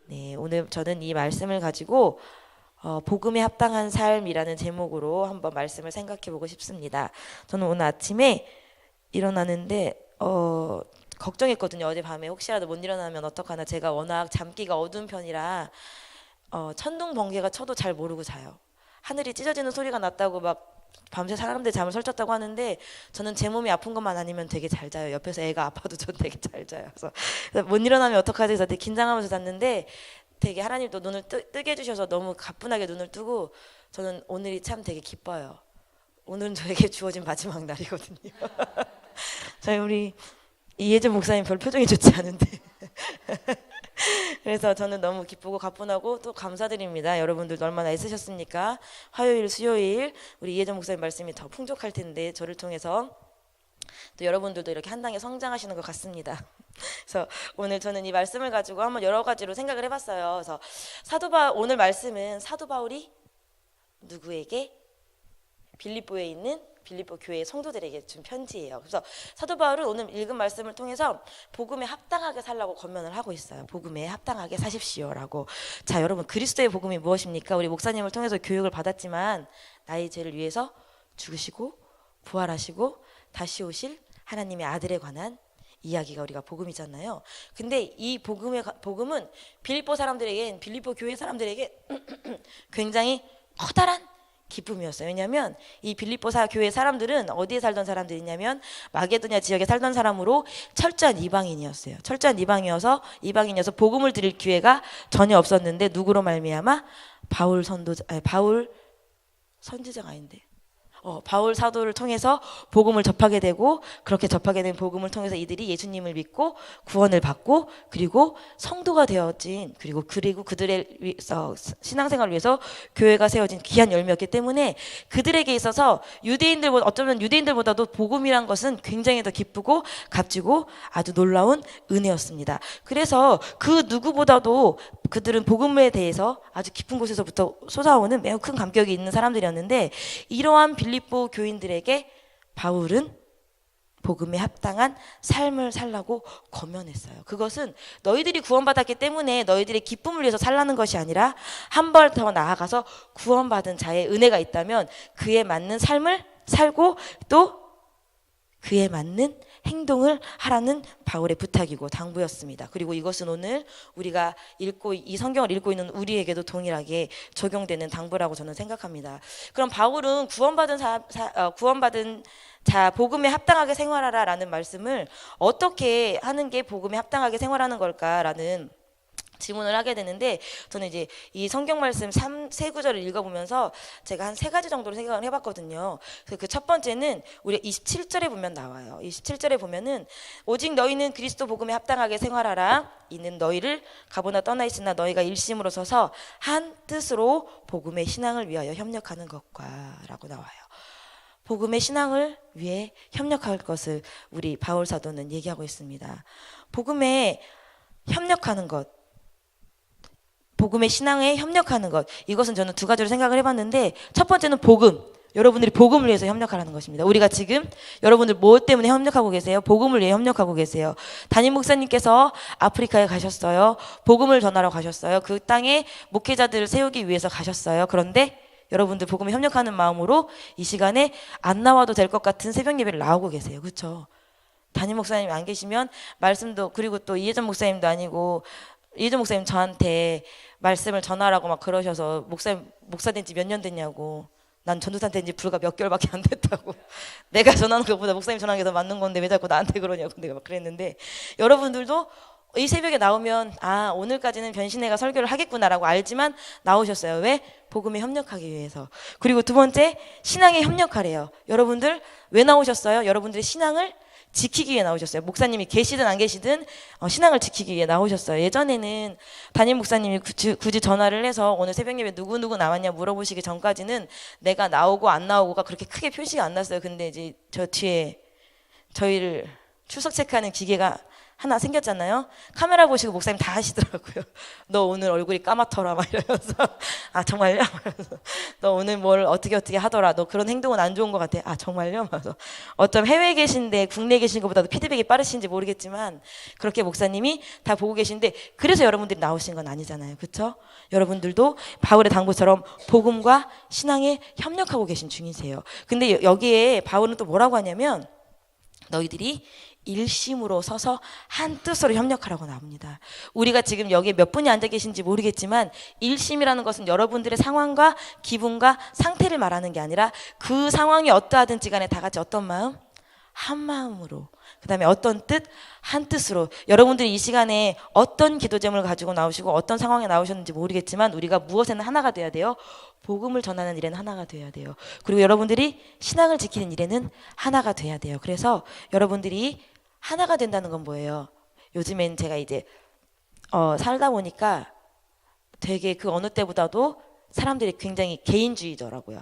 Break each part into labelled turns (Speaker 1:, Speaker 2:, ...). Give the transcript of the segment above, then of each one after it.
Speaker 1: 네, 오늘 저는 이 말씀을 가지고 복음에 합당한 삶이라는 제목으로 한번 말씀을 생각해 보고 싶습니다. 저는 오늘 아침에 일어나는데 걱정했거든요. 어젯밤에 혹시라도 못 일어나면 어떡하나. 제가 워낙 잠기가 어두운 편이라 천둥 번개가 쳐도 잘 모르고 자요. 하늘이 찢어지는 소리가 났다고 막 밤새 사람들 잠을 설쳤다고 하는데 저는 제 몸이 아픈 것만 아니면 되게 잘 자요. 옆에서 애가 아파도 전 되게 잘 자요. 그래서 못 일어나면 어떡하지 해서 되게 긴장하면서 잤는데 되게 하나님도 눈을 뜨게 해주셔서 너무 가뿐하게 눈을 뜨고 저는 오늘이 참 되게 기뻐요. 오늘은 저에게 주어진 마지막 날이거든요. 저희 우리 이혜정 목사님 별 표정이 좋지 않은데 그래서 저는 너무 기쁘고 가뿐하고 또 감사드립니다. 여러분들도 얼마나 애쓰셨습니까? 화요일, 수요일 우리 이혜정 목사님 말씀이 더 풍족할 텐데 저를 통해서 또 여러분들도 이렇게 한 단계 성장하시는 것 같습니다. 그래서 오늘 저는 이 말씀을 가지고 한번 여러 가지로 생각을 해봤어요. 그래서 오늘 말씀은 사도 바울이 누구에게? 빌립보에 있는 빌립보 교회 성도들에게 준 편지예요. 그래서 사도 바울은 오늘 읽은 말씀을 통해서 복음에 합당하게 살라고 권면을 하고 있어요. 복음에 합당하게 사십시오라고. 자, 여러분, 그리스도의 복음이 무엇입니까? 우리 목사님을 통해서 교육을 받았지만 나의 죄를 위해서 죽으시고 부활하시고 다시 오실 하나님의 아들에 관한 이야기가 우리가 복음이잖아요. 근데 이 복음은 빌립보 교회 사람들에게 굉장히 커다란 기쁨이었어요. 왜냐하면 이 빌립보 교회 사람들은 어디에 살던 사람들이냐면 마게도냐 지역에 살던 사람으로 철저한 이방인이었어요. 철저한 이방이어서 복음을 드릴 기회가 전혀 없었는데 누구로 말미암아? 바울 선지자가 아닌데 바울 사도를 통해서 복음을 접하게 되고, 그렇게 접하게 된 복음을 통해서 이들이 예수님을 믿고 구원을 받고 그리고 성도가 되어진 그리고 그들의 신앙생활을 위해서 교회가 세워진 귀한 열매였기 때문에 그들에게 있어서 어쩌면 유대인들보다도 복음이란 것은 굉장히 더 기쁘고 값지고 아주 놀라운 은혜였습니다. 그래서 그 누구보다도 그들은 복음에 대해서 아주 깊은 곳에서부터 솟아오는 매우 큰 감격이 있는 사람들이었는데, 이러한 빌립보 교인들에게 바울은 복음에 합당한 삶을 살라고 권면했어요. 그것은 너희들이 구원받았기 때문에 너희들의 기쁨을 위해서 살라는 것이 아니라 한 발 더 나아가서 구원받은 자의 은혜가 있다면 그에 맞는 삶을 살고 또 그에 맞는 행동을 하라는 바울의 부탁이고 당부였습니다. 그리고 이것은 오늘 우리가 이 성경을 읽고 있는 우리에게도 동일하게 적용되는 당부라고 저는 생각합니다. 그럼 바울은 구원받은 자 복음에 합당하게 생활하라라는 말씀을 어떻게 하는 게 복음에 합당하게 생활하는 걸까라는 질문을 하게 되는데, 저는 이제 이 성경 말씀 세 구절을 읽어보면서 제가 한 세 가지 정도로 생각을 해봤거든요. 그 첫 번째는 우리 27절에 보면 나와요. 27절에 보면은 오직 너희는 그리스도 복음에 합당하게 생활하라. 이는 너희를 가보나 떠나 있으나 너희가 일심으로 서서 한 뜻으로 복음의 신앙을 위하여 협력하는 것과 라고 나와요. 복음의 신앙을 위해 협력할 것을 우리 바울 사도는 얘기하고 있습니다. 복음에 협력하는 것, 복음의 신앙에 협력하는 것, 이것은 저는 두 가지로 생각을 해봤는데, 첫 번째는 복음, 여러분들이 복음을 위해서 협력하라는 것입니다. 우리가 지금 여러분들 뭐 때문에 협력하고 계세요? 복음을 위해 협력하고 계세요. 담임 목사님께서 아프리카에 가셨어요. 복음을 전하러 가셨어요. 그 땅에 목회자들을 세우기 위해서 가셨어요. 그런데 여러분들 복음에 협력하는 마음으로 이 시간에 안 나와도 될 것 같은 새벽 예배를 나오고 계세요. 그렇죠? 담임 목사님 안 계시면 말씀도, 그리고 또 이혜정 목사님도 아니고 이혜정 목사님 저한테 말씀을 전하라고 막 그러셔서 목사 된 지 몇 년 됐냐고. 난 전도사 된 지 불과 몇 개월밖에 안 됐다고. 내가 전하는 것보다 목사님 전하는 게 더 맞는 건데 왜 자꾸 나한테 그러냐고 내가 막 그랬는데, 여러분들도 이 새벽에 나오면 오늘까지는 변신혜가 설교를 하겠구나라고 알지만 나오셨어요. 왜? 복음에 협력하기 위해서. 그리고 두 번째, 신앙에 협력하래요. 여러분들 왜 나오셨어요? 여러분들의 신앙을 지키기 위해 나오셨어요. 목사님이 계시든 안 계시든 신앙을 지키기 위해 나오셨어요. 예전에는 담임 목사님이 굳이 전화를 해서 오늘 새벽 예배 누구 나왔냐 물어보시기 전까지는 내가 나오고 안 나오고가 그렇게 크게 표시가 안 났어요. 근데 이제 저 뒤에 저희를 출석 체크하는 기계가 하나 생겼잖아요. 카메라 보시고 목사님 다 하시더라고요. 너 오늘 얼굴이 까맣더라 막 이러면서 아 정말요? 너 오늘 뭘 어떻게 하더라. 너 그런 행동은 안 좋은 것 같아. 아 정말요? 그래서 어쩜 해외에 계신데 국내에 계신 것보다도 피드백이 빠르신지 모르겠지만 그렇게 목사님이 다 보고 계신데 그래서 여러분들이 나오신 건 아니잖아요. 그렇죠? 여러분들도 바울의 당부처럼 복음과 신앙에 협력하고 계신 중이세요. 근데 여기에 바울은 또 뭐라고 하냐면 너희들이 일심으로 서서 한 뜻으로 협력하라고 나옵니다. 우리가 지금 여기에 몇 분이 앉아 계신지 모르겠지만 일심이라는 것은 여러분들의 상황과 기분과 상태를 말하는 게 아니라 그 상황이 어떠하든지 간에 다 같이 어떤 마음? 한 마음으로. 그 다음에 어떤 뜻? 한 뜻으로. 여러분들이 이 시간에 어떤 기도 제목을 가지고 나오시고 어떤 상황에 나오셨는지 모르겠지만 우리가 무엇에는 하나가 돼야 돼요? 복음을 전하는 일에는 하나가 돼야 돼요. 그리고 여러분들이 신앙을 지키는 일에는 하나가 돼야 돼요. 그래서 여러분들이 하나가 된다는 건 뭐예요? 요즘엔 제가 이제 살다 보니까 되게 그 어느 때보다도 사람들이 굉장히 개인주의더라고요.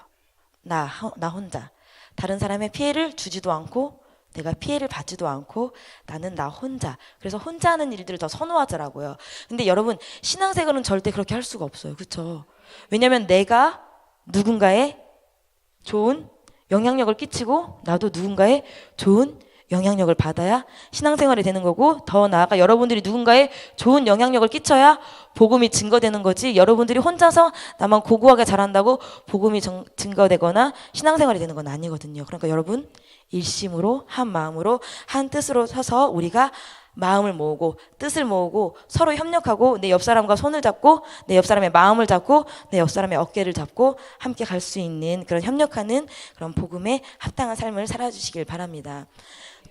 Speaker 1: 나 혼자. 다른 사람의 피해를 주지도 않고 내가 피해를 받지도 않고 나는 나 혼자. 그래서 혼자 하는 일들을 더 선호하더라고요. 근데 여러분 신앙생활은 절대 그렇게 할 수가 없어요. 그렇죠? 왜냐하면 내가 누군가의 좋은 영향력을 끼치고 나도 누군가의 좋은 영향력을 받아야 신앙생활이 되는 거고 더 나아가 여러분들이 누군가의 좋은 영향력을 끼쳐야 복음이 증거되는 거지 여러분들이 혼자서 나만 고고하게 잘한다고 복음이 증거되거나 신앙생활이 되는 건 아니거든요. 그러니까 여러분 일심으로 한 마음으로 한 뜻으로 서서 우리가 마음을 모으고 뜻을 모으고 서로 협력하고 내 옆 사람과 손을 잡고 내 옆 사람의 마음을 잡고 내 옆 사람의 어깨를 잡고 함께 갈 수 있는 그런 협력하는 그런 복음에 합당한 삶을 살아주시길 바랍니다.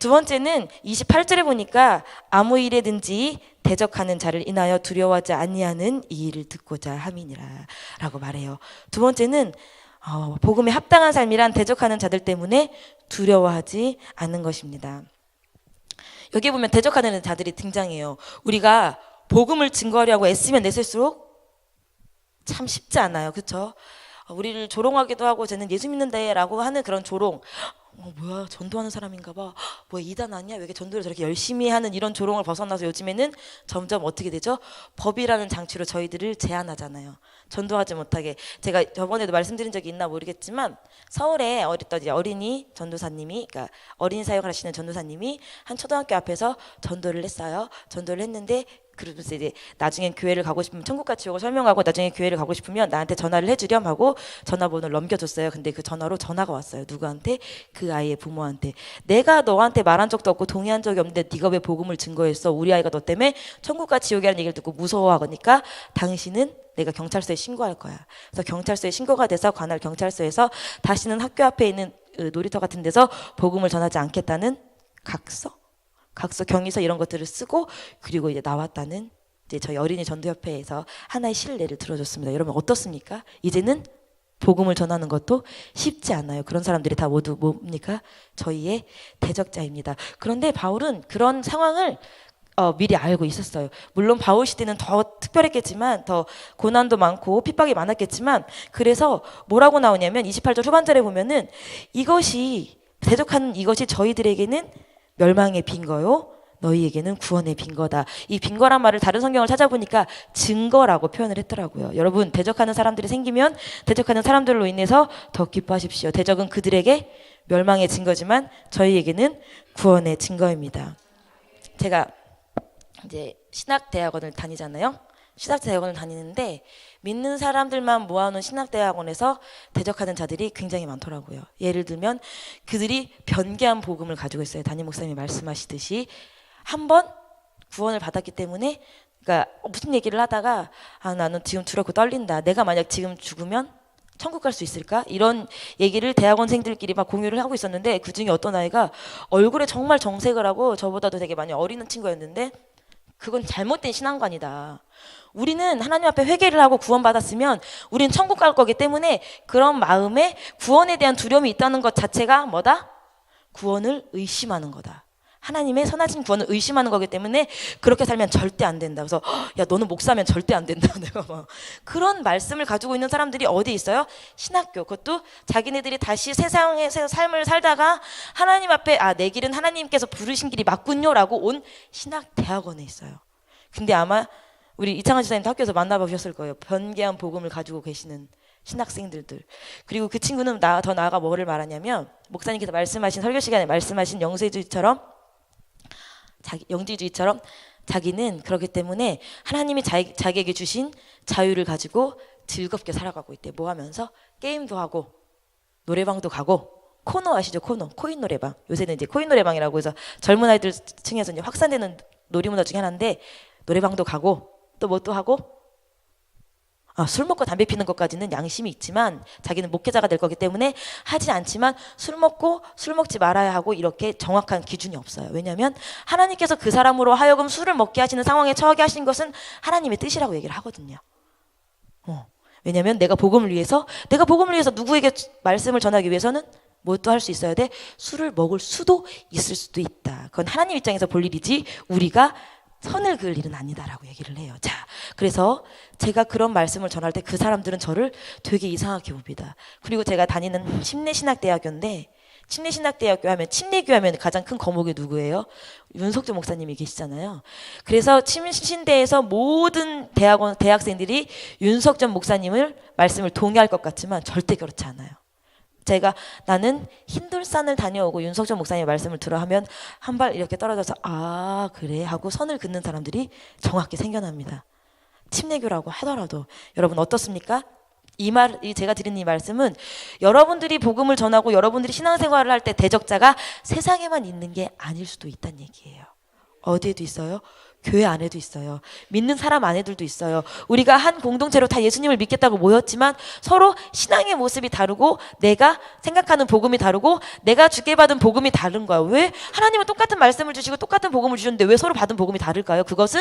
Speaker 1: 두 번째는 28절에 보니까 아무 일에든지 대적하는 자를 인하여 두려워하지 아니하는 이 일을 듣고자 함이니라 라고 말해요. 두 번째는 복음에 합당한 삶이란 대적하는 자들 때문에 두려워하지 않는 것입니다. 여기 보면 대적하는 자들이 등장해요. 우리가 복음을 증거하려고 애쓰면 애쓸수록 참 쉽지 않아요. 그렇죠? 우리를 조롱하기도 하고 쟤는 예수 믿는데 라고 하는 그런 조롱. 뭐야 전도하는 사람인가 봐. 뭐야 이단 아니야? 왜 이렇게 전도를 저렇게 열심히 하는 이런 조롱을 벗어나서 요즘에는 점점 어떻게 되죠? 법이라는 장치로 저희들을 제한하잖아요. 전도하지 못하게. 제가 저번에도 말씀드린 적이 있나 모르겠지만 서울에 어린이 전도사님이 그러니까 어린이 사역을 하시는 전도사님이 한 초등학교 앞에서 전도를 했어요. 전도를 했는데 그러면서 이제 나중에 교회를 가고 싶으면 천국과 지옥을 설명하고 나중에 교회를 가고 싶으면 나한테 전화를 해주렴 하고 전화번호를 넘겨줬어요. 근데 그 전화로 전화가 왔어요. 누구한테? 그 아이의 부모한테. 내가 너한테 말한 적도 없고 동의한 적이 없는데 네가 왜 복음을 증거했어? 우리 아이가 너 때문에 천국과 지옥이라는 얘기를 듣고 무서워하니까 당신은 내가 경찰서에 신고할 거야. 그래서 경찰서에 신고가 돼서 관할 경찰서에서 다시는 학교 앞에 있는 놀이터 같은 데서 복음을 전하지 않겠다는 각서 경위서 이런 것들을 쓰고 그리고 이제 나왔다는 이제 저희 어린이 전도협회에서 하나의 신뢰를 들어줬습니다. 여러분 어떻습니까? 이제는 복음을 전하는 것도 쉽지 않아요. 그런 사람들이 다 모두 뭡니까? 저희의 대적자입니다. 그런데 바울은 그런 상황을 미리 알고 있었어요. 물론 바울 시대는 더 특별했겠지만 더 고난도 많고 핍박이 많았겠지만 그래서 뭐라고 나오냐면 28절 후반절에 보면은 이것이 대적하는 이것이 저희들에게는 멸망의 빈거요 너희에게는 구원의 빈거다. 이 빈거란 말을 다른 성경을 찾아보니까 증거라고 표현을 했더라고요. 여러분 대적하는 사람들이 생기면 대적하는 사람들로 인해서 더 기뻐하십시오. 대적은 그들에게 멸망의 증거지만 저희에게는 구원의 증거입니다. 제가 이제 신학대학원을 다니잖아요. 신학대학원을 다니는데 믿는 사람들만 모아놓은 신학대학원에서 대적하는 자들이 굉장히 많더라고요. 예를 들면 그들이 변개한 복음을 가지고 있어요. 담임 목사님이 말씀하시듯이 한 번 구원을 받았기 때문에 그러니까 무슨 얘기를 하다가 나는 지금 두렵고 떨린다. 내가 만약 지금 죽으면 천국 갈 수 있을까? 이런 얘기를 대학원생들끼리 막 공유를 하고 있었는데 그중에 어떤 아이가 얼굴에 정말 정색을 하고 저보다도 되게 많이 어린 친구였는데 그건 잘못된 신앙관이다. 우리는 하나님 앞에 회개를 하고 구원받았으면 우리는 천국 갈 거기 때문에 그런 마음에 구원에 대한 두려움이 있다는 것 자체가 뭐다? 구원을 의심하는 거다. 하나님의 선하신 구원을 의심하는 거기 때문에 그렇게 살면 절대 안 된다. 그래서 야 너는 목사면 절대 안 된다. 내가 막 그런 말씀을 가지고 있는 사람들이 어디 있어요? 신학교. 그것도 자기네들이 다시 세상에서 삶을 살다가 하나님 앞에 내 길은 하나님께서 부르신 길이 맞군요라고 온 신학대학원에 있어요. 근데 아마 우리 이창환 지사님도 학교에서 만나보셨을 거예요. 변개한 복음을 가지고 계시는 신학생들들. 그리고 그 친구는 더 나아가 뭐를 말하냐면 목사님께서 말씀하신 설교 시간에 말씀하신 영지주의처럼 자기는 그렇기 때문에 하나님이 자기에게 주신 자유를 가지고 즐겁게 살아가고 있대. 뭐 하면서? 게임도 하고 노래방도 가고 코노 아시죠? 코인 노래방. 요새는 이제 코인 노래방이라고 해서 젊은 아이들 층에서 이제 확산되는 놀이문화 중에 하나인데 노래방도 가고 또 뭐 또 하고 술 먹고 담배 피는 것까지는 양심이 있지만 자기는 목회자가 될 거기 때문에 하지 않지만 술 먹지 말아야 하고 이렇게 정확한 기준이 없어요. 왜냐하면 하나님께서 그 사람으로 하여금 술을 먹게 하시는 상황에 처하게 하신 것은 하나님의 뜻이라고 얘기를 하거든요. 왜냐하면 내가 복음을 위해서 누구에게 말씀을 전하기 위해서는 뭐 또 할 수 있어야 돼? 술을 먹을 수도 있을 수도 있다. 그건 하나님 입장에서 볼 일이지 우리가 선을 그을 일은 아니다라고 얘기를 해요. 자, 그래서 제가 그런 말씀을 전할 때 그 사람들은 저를 되게 이상하게 봅니다. 그리고 제가 다니는 침례신학대학교인데 침례신학대학교 하면 침례교 하면 가장 큰 거목이 누구예요? 윤석주 목사님이 계시잖아요. 그래서 침신대에서 모든 대학생들이 윤석준 목사님을 말씀을 동의할 것 같지만 절대 그렇지 않아요. 나는 흰돌산을 다녀오고 윤석준 목사님의 말씀을 들어 하면 한 발 이렇게 떨어져서 그래 하고 선을 긋는 사람들이 정확히 생겨납니다. 침례교라고 하더라도 여러분 어떻습니까? 제가 드린 이 말씀은 여러분들이 복음을 전하고 여러분들이 신앙생활을 할 때 대적자가 세상에만 있는 게 아닐 수도 있다는 얘기예요. 어디에도 있어요? 교회 안에도 있어요. 믿는 사람 안에들도 있어요. 우리가 한 공동체로 다 예수님을 믿겠다고 모였지만 서로 신앙의 모습이 다르고 내가 생각하는 복음이 다르고 내가 주게 받은 복음이 다른 거예요. 왜? 하나님은 똑같은 말씀을 주시고 똑같은 복음을 주셨는데 왜 서로 받은 복음이 다를까요? 그것은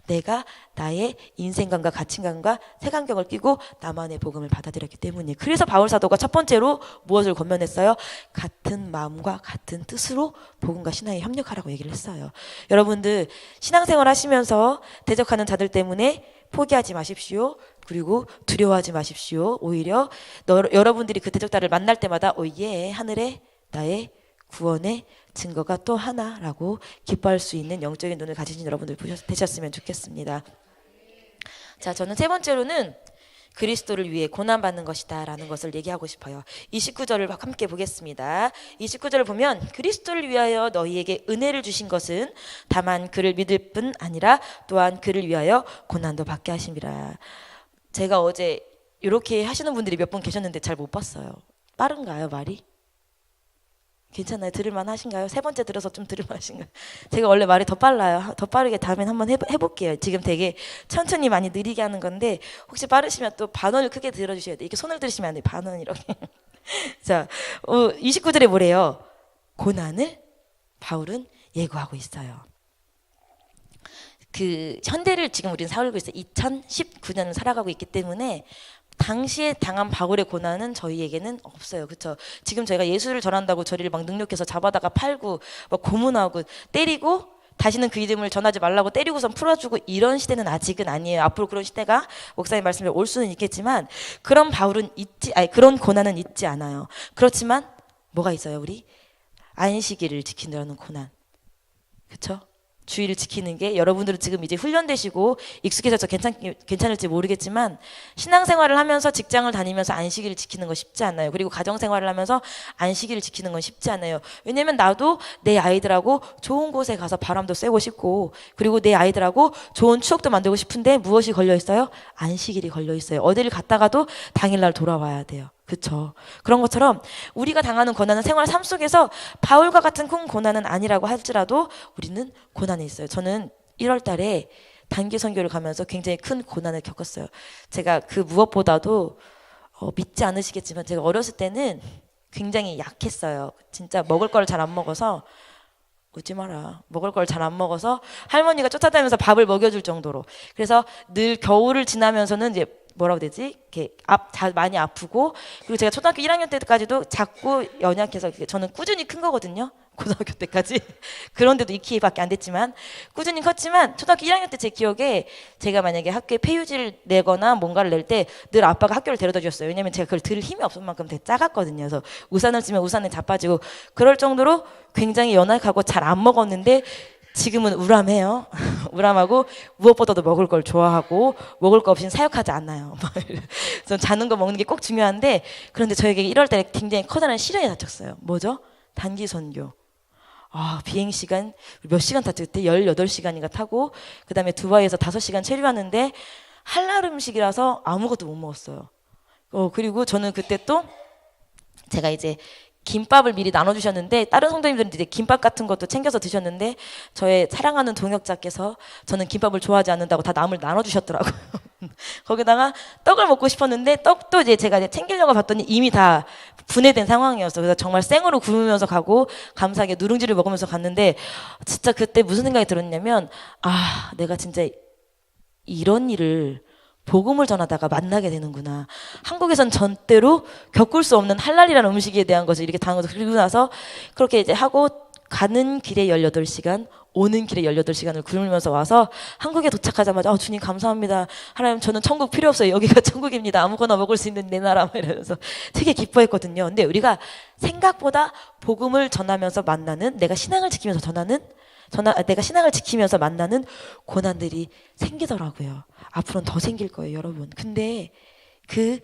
Speaker 1: 내가 나의 인생관과 가치관과 색안경을 끼고 나만의 복음을 받아들였기 때문이에요. 그래서 바울 사도가 첫 번째로 무엇을 권면했어요? 같은 마음과 같은 뜻으로 복음과 신앙에 협력하라고 얘기를 했어요. 여러분들 신앙생활 하시면서 대적하는 자들 때문에 포기하지 마십시오. 그리고 두려워하지 마십시오. 오히려 여러분들이 그 대적자를 만날 때마다 하늘에 나의 구원의 증거가 또 하나라고 기뻐할 수 있는 영적인 눈을 가지신 여러분들 되셨으면 좋겠습니다. 자, 저는 세 번째로는 그리스도를 위해 고난받는 것이다 라는 것을 얘기하고 싶어요. 29절을 함께 보겠습니다. 29절을 보면 그리스도를 위하여 너희에게 은혜를 주신 것은 다만 그를 믿을 뿐 아니라 또한 그를 위하여 고난도 받게 하심이라. 제가 어제 이렇게 하시는 분들이 몇 분 계셨는데 잘 못 봤어요. 빠른가요 말이? 괜찮아요? 들을만 하신가요? 세 번째 들어서 좀 들을만 하신가요? 제가 원래 말이 더 빨라요. 더 빠르게 다음엔 한번 해볼게요. 지금 되게 천천히 많이 느리게 하는 건데 혹시 빠르시면 또 반원을 크게 들어주셔야 돼요. 이렇게 손을 들으시면 안 돼요. 반원 이렇게. 자, 29절에 뭐래요? 고난을 바울은 예고하고 있어요. 그 현대를 지금 우리는 살고 있어요. 2019년을 살아가고 있기 때문에 당시에 당한 바울의 고난은 저희에게는 없어요. 그렇죠? 지금 저희가 예수를 전한다고 저희를 막 능력해서 잡아다가 팔고 막 고문하고 때리고 다시는 그 이름을 전하지 말라고 때리고선 풀어주고 이런 시대는 아직은 아니에요. 앞으로 그런 시대가 목사님 말씀대로 올 수는 있겠지만 그런 그런 고난은 있지 않아요. 그렇지만 뭐가 있어요? 우리 안식일을 지키려는 고난. 그렇죠? 주의를 지키는 게 여러분들은 지금 이제 훈련되시고 익숙해져서 괜찮을지 모르겠지만 신앙생활을 하면서 직장을 다니면서 안식일을 지키는 건 쉽지 않아요. 그리고 가정생활을 하면서 안식일을 지키는 건 쉽지 않아요. 왜냐면 나도 내 아이들하고 좋은 곳에 가서 바람도 쐬고 싶고 그리고 내 아이들하고 좋은 추억도 만들고 싶은데 무엇이 걸려 있어요? 안식일이 걸려 있어요. 어디를 갔다가도 당일날 돌아와야 돼요. 그렇죠. 그런 것처럼 우리가 당하는 고난은 생활 삶 속에서 바울과 같은 큰 고난은 아니라고 할지라도 우리는 고난이 있어요. 저는 1월 달에 단기 선교를 가면서 굉장히 큰 고난을 겪었어요. 제가 그 무엇보다도 믿지 않으시겠지만 제가 어렸을 때는 굉장히 약했어요. 진짜 먹을 걸 잘 안 먹어서 웃지 마라. 먹을 걸 잘 안 먹어서 할머니가 쫓아다니면서 밥을 먹여줄 정도로. 그래서 늘 겨울을 지나면서는 이제 뭐라고 되지? 이렇게 많이 아프고 그리고 제가 초등학교 1학년 때까지도 작고 연약해서 저는 꾸준히 큰 거거든요. 고등학교 때까지. 그런데도 2키밖에 안 됐지만 꾸준히 컸지만 초등학교 1학년 때 제 기억에 제가 만약에 학교에 폐유지를 내거나 뭔가를 낼 때 늘 아빠가 학교를 데려다 주셨어요. 왜냐면 제가 그걸 들 힘이 없을 만큼 되게 작았거든요. 그래서 우산을 쓰면 우산에 자빠지고 그럴 정도로 굉장히 연약하고 잘 안 먹었는데 지금은 우람해요. 우람하고 무엇보다도 먹을 걸 좋아하고 먹을 거 없이는 사역하지 않아요. 그래서 자는 거 먹는 게 꼭 중요한데 그런데 저에게 1월 달에 굉장히 커다란 시련이 닥쳤어요. 뭐죠? 단기 선교. 비행 시간 몇 시간 탔지 그때 18시간인가 타고 그다음에 두바이에서 5시간 체류하는데 할랄 음식이라서 아무것도 못 먹었어요. 그리고 저는 그때 또 제가 이제 김밥을 미리 나눠주셨는데 다른 성도님들은 이제 김밥 같은 것도 챙겨서 드셨는데 저의 사랑하는 동역자께서 저는 김밥을 좋아하지 않는다고 다 남을 나눠주셨더라고요. 거기다가 떡을 먹고 싶었는데 떡도 이제 제가 이제 챙기려고 봤더니 이미 다 분해된 상황이었어요. 그래서 정말 생으로 구우면서 가고 감사하게 누룽지를 먹으면서 갔는데 진짜 그때 무슨 생각이 들었냐면 내가 진짜 이런 일을 복음을 전하다가 만나게 되는구나. 한국에선 전대로 겪을 수 없는 할랄이라는 음식에 대한 것을 이렇게 당하고 그리고 나서 그렇게 이제 하고 가는 길에 18시간, 오는 길에 18시간을 굶으면서 와서 한국에 도착하자마자 주님 감사합니다. 하나님 저는 천국 필요 없어요. 여기가 천국입니다. 아무거나 먹을 수 있는 내 나라 이러면서 되게 기뻐했거든요. 근데 우리가 생각보다 복음을 전하면서 만나는 내가 신앙을 지키면서 내가 신앙을 지키면서 만나는 고난들이 생기더라고요. 앞으로는 더 생길 거예요, 여러분. 근데 그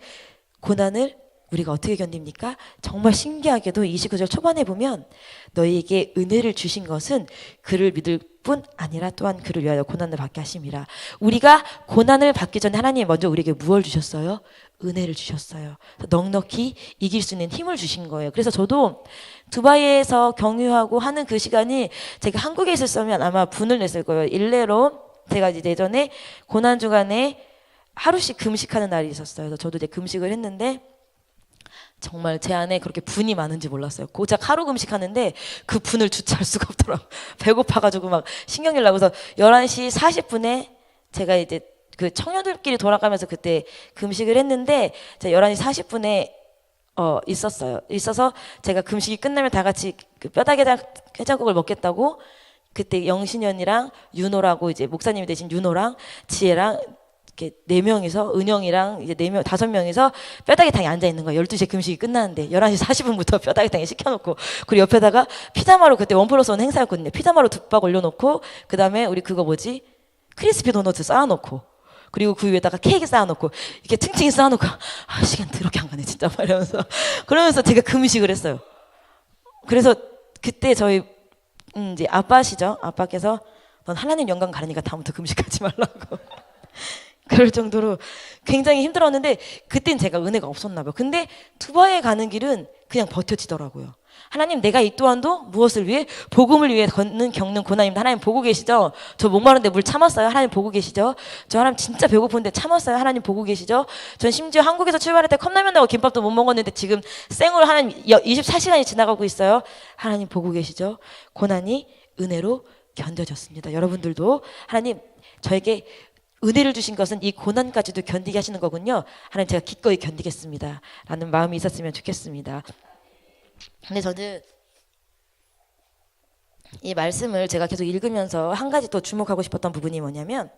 Speaker 1: 고난을 우리가 어떻게 견딥니까? 정말 신기하게도 29절 초반에 보면 너희에게 은혜를 주신 것은 그를 믿을 뿐 아니라 또한 그를 위하여 고난을 받게 하심이라. 우리가 고난을 받기 전에 하나님이 먼저 우리에게 무엇을 주셨어요? 은혜를 주셨어요. 넉넉히 이길 수 있는 힘을 주신 거예요. 그래서 저도 두바이에서 경유하고 하는 그 시간이 제가 한국에 있었으면 아마 분을 냈을 거예요. 일례로 제가 이제 예전에 고난 주간에 하루씩 금식하는 날이 있었어요. 그래서 저도 이제 금식을 했는데 정말 제 안에 그렇게 분이 많은지 몰랐어요. 고작 하루 금식하는데 그 분을 주체할 수가 없더라고요. 배고파가지고 막 신경질 나고 그래서 11시 40분에 제가 이제 그 청년들끼리 돌아가면서 그때 금식을 했는데 제가 11시 40분에 있었어요. 있어서 제가 금식이 끝나면 다 같이 그 뼈다귀 해장국을 먹겠다고 그때 영신이 언니랑 윤호라고 이제 목사님이 되신 윤호랑 지혜랑 이렇게 4명이서 은영이랑 이제 4명 5명이서 뼈다귀탕에 앉아 있는 거예요. 12시에 금식이 끝나는데 11시 40분부터 뼈다귀탕에 시켜놓고 그리고 옆에다가 피자마루 그때 1+1 행사였거든요. 피자마루 2박 올려놓고 그 다음에 우리 그거 뭐지 크리스피 도너츠 쌓아놓고 그리고 그 위에다가 케이크 쌓아놓고 이렇게 층층이 쌓아놓고 시간 더럽게 안 가네 진짜 말하면서 그러면서 제가 금식을 했어요. 그래서 그때 저희 이제 아빠시죠. 아빠께서 넌 하나님 영광 가르니까 다음부터 금식하지 말라고 그럴 정도로 굉장히 힘들었는데 그땐 제가 은혜가 없었나 봐요. 근데 두바이에 가는 길은 그냥 버텨지더라고요. 하나님 내가 이 또한도 무엇을 위해? 복음을 위해 겪는 고난입니다. 하나님 보고 계시죠? 저 목마른데 물 참았어요. 하나님 보고 계시죠? 저 하나님 진짜 배고픈데 참았어요. 하나님 보고 계시죠? 전 심지어 한국에서 출발할 때 컵라면하고 김밥도 못 먹었는데 지금 생으로 하나님 24시간이 지나가고 있어요. 하나님 보고 계시죠? 고난이 은혜로 견뎌졌습니다. 여러분들도 하나님 저에게 은혜를 주신 것은 이 고난까지도 견디게 하시는 거군요. 하나님 제가 기꺼이 견디겠습니다. 라는 마음이 있었으면 좋겠습니다. 근데 저는 이 말씀을 제가 계속 읽으면서 한 가지 또 주목하고 싶었던 부분이 뭐냐면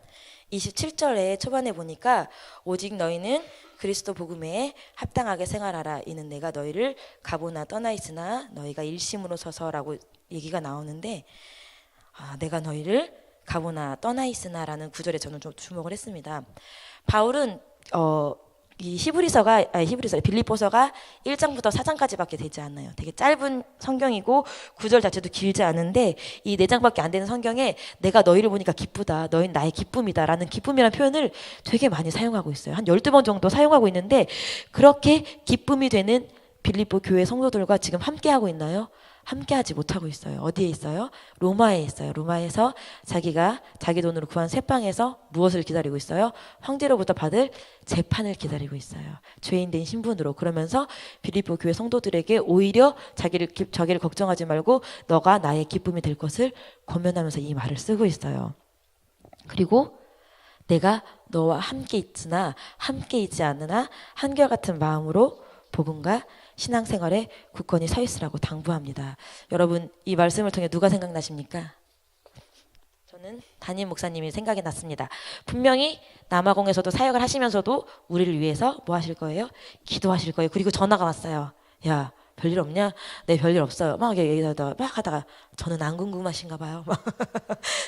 Speaker 1: 27절에 초반에 보니까 오직 너희는 그리스도 복음에 합당하게 생활하라. 이는 내가 너희를 가보나 떠나 있으나 너희가 일심으로 서서라고 얘기가 나오는데 내가 너희를 가보나 떠나 있으나라는 구절에 저는 좀 주목을 했습니다. 바울은 이 빌립보서가 1장부터 4장까지밖에 되지 않아요. 되게 짧은 성경이고 구절 자체도 길지 않은데 이 4장밖에 안 되는 성경에 내가 너희를 보니까 기쁘다. 너희는 나의 기쁨이다. 라는 기쁨이라는 표현을 되게 많이 사용하고 있어요. 한 12번 정도 사용하고 있는데 그렇게 기쁨이 되는 빌립보 교회 성도들과 지금 함께하고 있나요? 함께하지 못하고 있어요. 어디에 있어요? 로마에 있어요. 로마에서 자기가 자기 돈으로 구한 새방에서 무엇을 기다리고 있어요? 황제로부터 받을 재판을 기다리고 있어요. 죄인된 신분으로. 그러면서 빌립보 교회 성도들에게 오히려 자기를 걱정하지 말고 너가 나의 기쁨이 될 것을 권면하면서 이 말을 쓰고 있어요. 그리고 내가 너와 함께 있으나 함께 있지 않으나 한결같은 마음으로 복음과 신앙생활에 굳건히 서 있으라고 당부합니다. 여러분, 이 말씀을 통해 누가 생각나십니까? 저는 담임 목사님이 생각이 났습니다. 분명히 남아공에서도 사역을 하시면서도 우리를 위해서 뭐 하실 거예요? 기도하실 거예요. 그리고 전화가 왔어요. 야, 별일 없냐? 네, 별일 없어요. 막 얘기하다가 막 하다가 저는 안 궁금하신가 봐요.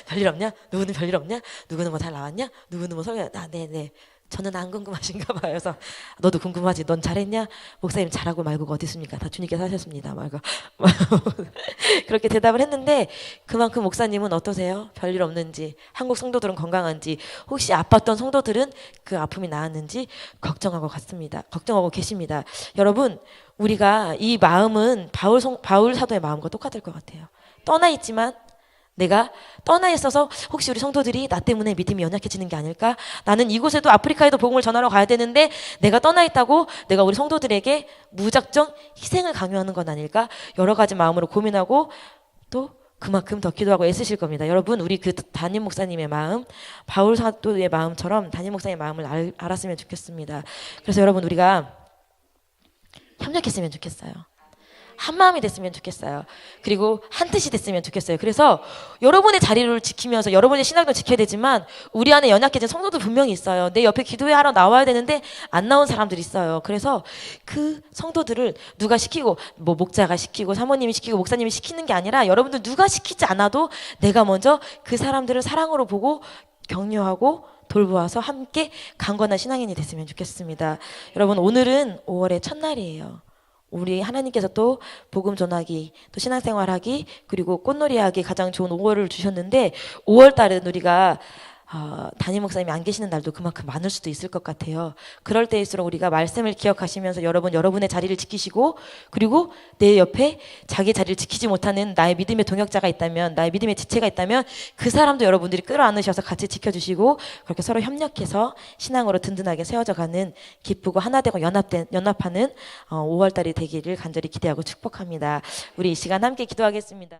Speaker 1: 별일 없냐? 누구는 별일 없냐? 누구는 뭐 잘 나왔냐? 누구는 뭐 설교? 네네. 저는 안 궁금하신가 봐요. 그래서 너도 궁금하지? 넌 잘했냐? 목사님 잘하고 말고가 어디 있습니까? 다 주님께서 하셨습니다. 말고 그렇게 대답을 했는데 그만큼 목사님은 어떠세요? 별일 없는지, 한국 성도들은 건강한지, 혹시 아팠던 성도들은 그 아픔이 나았는지 걱정하고 갔습니다. 걱정하고 계십니다. 여러분, 우리가 이 마음은 바울 사도의 마음과 똑같을 것 같아요. 떠나 있지만 내가 떠나 있어서 혹시 우리 성도들이 나 때문에 믿음이 연약해지는 게 아닐까? 나는 이곳에도 아프리카에도 복음을 전하러 가야 되는데 내가 떠나 있다고 내가 우리 성도들에게 무작정 희생을 강요하는 건 아닐까? 여러 가지 마음으로 고민하고 또 그만큼 더 기도하고 애쓰실 겁니다. 여러분, 우리 그 담임 목사님의 마음, 바울 사도의 마음처럼 담임 목사님의 마음을 알았으면 좋겠습니다. 그래서 여러분, 우리가 협력했으면 좋겠어요. 한 마음이 됐으면 좋겠어요. 그리고 한 뜻이 됐으면 좋겠어요. 그래서 여러분의 자리를 지키면서 여러분의 신앙도 지켜야 되지만 우리 안에 연약해진 성도도 분명히 있어요. 내 옆에 기도회 하러 나와야 되는데 안 나온 사람들이 있어요. 그래서 그 성도들을 누가 시키고 뭐 목자가 시키고 사모님이 시키고 목사님이 시키는 게 아니라 여러분들 누가 시키지 않아도 내가 먼저 그 사람들을 사랑으로 보고 격려하고 돌보아서 함께 강건한 신앙인이 됐으면 좋겠습니다. 여러분, 오늘은 5월의 첫날이에요. 우리 하나님께서 또 복음 전하기, 또 신앙생활하기, 그리고 꽃놀이하기 가장 좋은 5월을 주셨는데 5월 달은 우리가 담임 목사님이 안 계시는 날도 그만큼 많을 수도 있을 것 같아요. 그럴 때일수록 우리가 말씀을 기억하시면서 여러분의 자리를 지키시고, 그리고 내 옆에 자기 자리를 지키지 못하는 나의 믿음의 동역자가 있다면, 나의 믿음의 지체가 있다면 그 사람도 여러분들이 끌어안으셔서 같이 지켜주시고 그렇게 서로 협력해서 신앙으로 든든하게 세워져가는 기쁘고 하나되고 연합하는 5월달이 되기를 간절히 기대하고 축복합니다. 우리 이 시간 함께 기도하겠습니다.